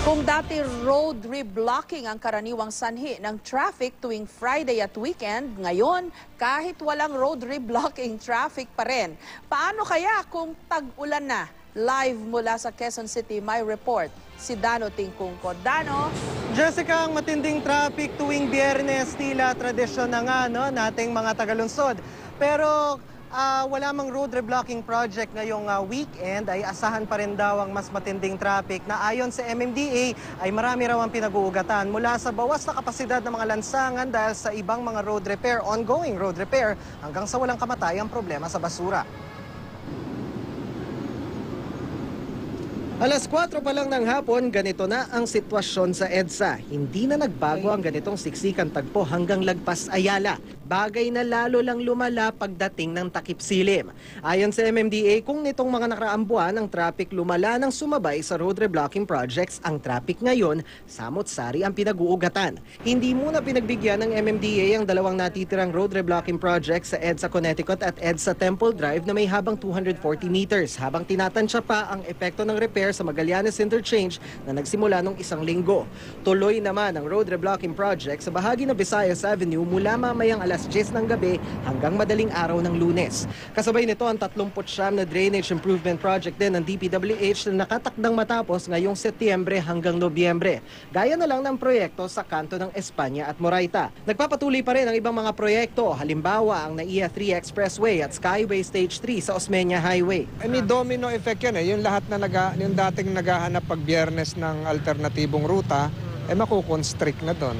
Kung dati road reblocking ang karaniwang sanhi ng traffic tuwing Friday at weekend, ngayon kahit walang road reblocking traffic pa rin. Paano kaya kung tag-ulan na? Live mula sa Quezon City, may report si Dano Tingkungko. Dano? Jessica, ang matinding traffic tuwing Biyernes tila tradisyon na nga nating mga tagalunsod. Pero wala mang road reblocking project ngayong weekend ay asahan pa rin daw ang mas matinding traffic na ayon sa MMDA ay marami raw ang pinag-uugatan mula sa bawas na kapasidad ng mga lansangan dahil sa ibang mga road repair, ongoing road repair hanggang sa walang kamatayang problema sa basura. Alas 4 pa lang ng hapon, ganito na ang sitwasyon sa EDSA. Hindi na nagbago ang ganitong siksikan tagpo hanggang lagpas Ayala. Bagay na lalo lang lumala pagdating ng takip silim. Ayon sa MMDA, kung nitong mga nakaraang buwan ang traffic lumala ng sumabay sa road reblocking projects, ang traffic ngayon, samot-sari ang pinag-uugatan. Hindi muna pinagbigyan ng MMDA ang dalawang natitirang road reblocking projects sa EDSA Connecticut at EDSA Temple Drive na may habang 240 meters habang tinatansya pa ang epekto ng repair sa Magallanes Interchange na nagsimula nung isang linggo. Tuloy naman ang road reblocking project sa bahagi ng Visayas Avenue mula mamayang alas 10 ng gabi hanggang madaling araw ng Lunes. Kasabay nito ang 39 na drainage improvement project din ng DPWH na nakatakdang matapos ngayong Setyembre hanggang Nobyembre. Gaya na lang ng proyekto sa kanto ng Espanya at Moraita. Nagpapatuloy pa rin ang ibang mga proyekto, halimbawa ang NAIA 3 Expressway at Skyway Stage 3 sa Osmeña Highway. May domino effect yan yung lahat na yung dating naghahanap pag Biyernes ng alternatibong ruta, makukonstrict na doon.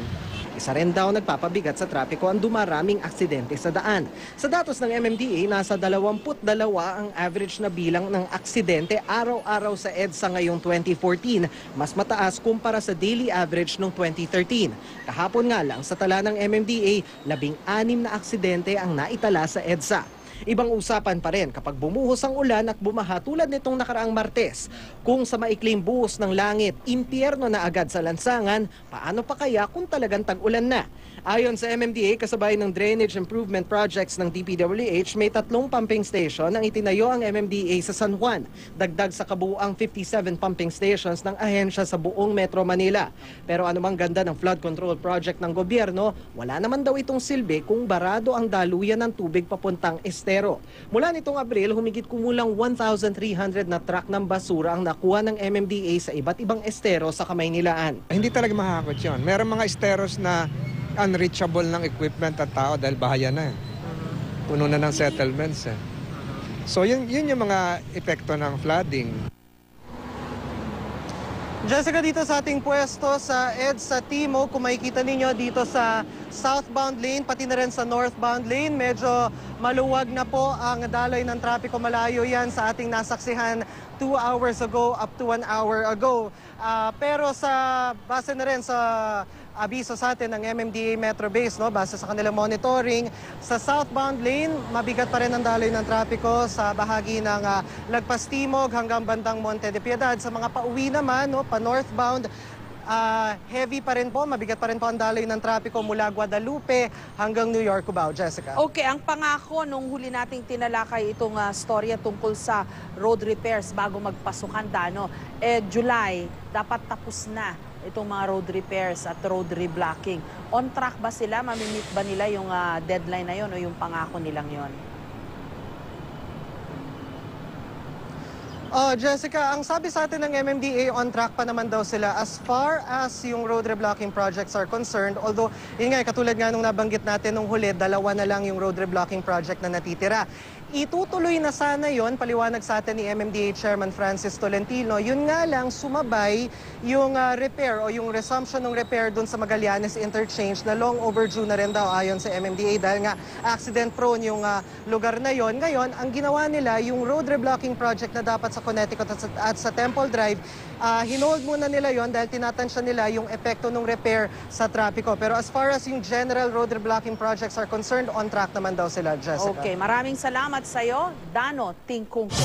Isa rin daw nagpapabigat sa trapiko ang dumaraming aksidente sa daan. Sa datos ng MMDA, nasa 22 ang average na bilang ng aksidente araw-araw sa EDSA ngayong 2014, mas mataas kumpara sa daily average noong 2013. Kahapon nga lang sa tala ng MMDA, 16 na aksidente ang naitala sa EDSA. Ibang usapan pa rin kapag bumuhos ang ulan at bumaha tulad nitong nakaraang Martes. Kung sa maikling buhos ng langit, impyerno na agad sa lansangan, paano pa kaya kung talagang tag-ulan na? Ayon sa MMDA, kasabay ng drainage improvement projects ng DPWH, may 3 pumping station ang itinayo ang MMDA sa San Juan. Dagdag sa kabuuang 57 pumping stations ng ahensya sa buong Metro Manila. Pero anumang ganda ng flood control project ng gobyerno, wala naman daw itong silbi kung barado ang daluyan ng tubig papuntang estero. Mula nitong Abril, humigit kumulang 1,300 na truck ng basura ang nakuha ng MMDA sa iba't ibang estero sa Kamaynilaan. Hindi talaga mahakot yun. Meron mga esteros na unreachable ng equipment at tao dahil bahaya na. Puno na ng settlements. So yun yung mga epekto ng flooding. Jessica, dito sa ating pwesto sa EDSA Timog, kung makikita ninyo dito sa southbound lane, pati na rin sa northbound lane, medyo maluwag na po ang daloy ng trapiko. Malayo yan sa ating nasaksihan 2 hours ago up to 1 hour ago. Pero sa base na rin sa abiso sa atin ng MMDA Metro Base, base sa kanilang monitoring, sa southbound lane, mabigat pa rin ang daloy ng trapiko sa bahagi ng Lagpas Timog hanggang bandang Monte de Piedad. Sa mga pauwi naman, pa northbound, heavy pa rin po, mabigat pa rin po ang daloy ng trapiko mula Guadalupe hanggang New York, Cubao. Jessica. Okay, ang pangako nung huli nating tinalakay itong storya tungkol sa road repairs bago magpasukan, Dano, July, dapat tapos na itong mga road repairs at road reblocking. On track ba sila? Mamimit ba nila yung deadline na yon o yung pangako nilang yon? Jessica, ang sabi sa atin ng MMDA, on track pa naman daw sila as far as yung road reblocking projects are concerned. Although, yun nga, katulad nga nung nabanggit natin nung huli, 2 na lang yung road reblocking project na natitira. Itutuloy na sana yon, paliwanag sa atin ni MMDA Chairman Francis Tolentino. Yun nga lang, sumabay yung repair o yung resumption ng repair dun sa Magallanes Interchange na long overdue na rin daw ayon sa MMDA dahil nga accident prone yung lugar na yon. Ngayon, ang ginawa nila, yung road reblocking project na dapat sa Connecticut at sa Temple Drive, hinold muna nila yon dahil tinatansya nila yung epekto ng repair sa trapiko. Pero as far as yung general road reblocking projects are concerned, on track naman daw sila, Jessica. Okay, maraming salamat sa'yo, Dano Tingkungko.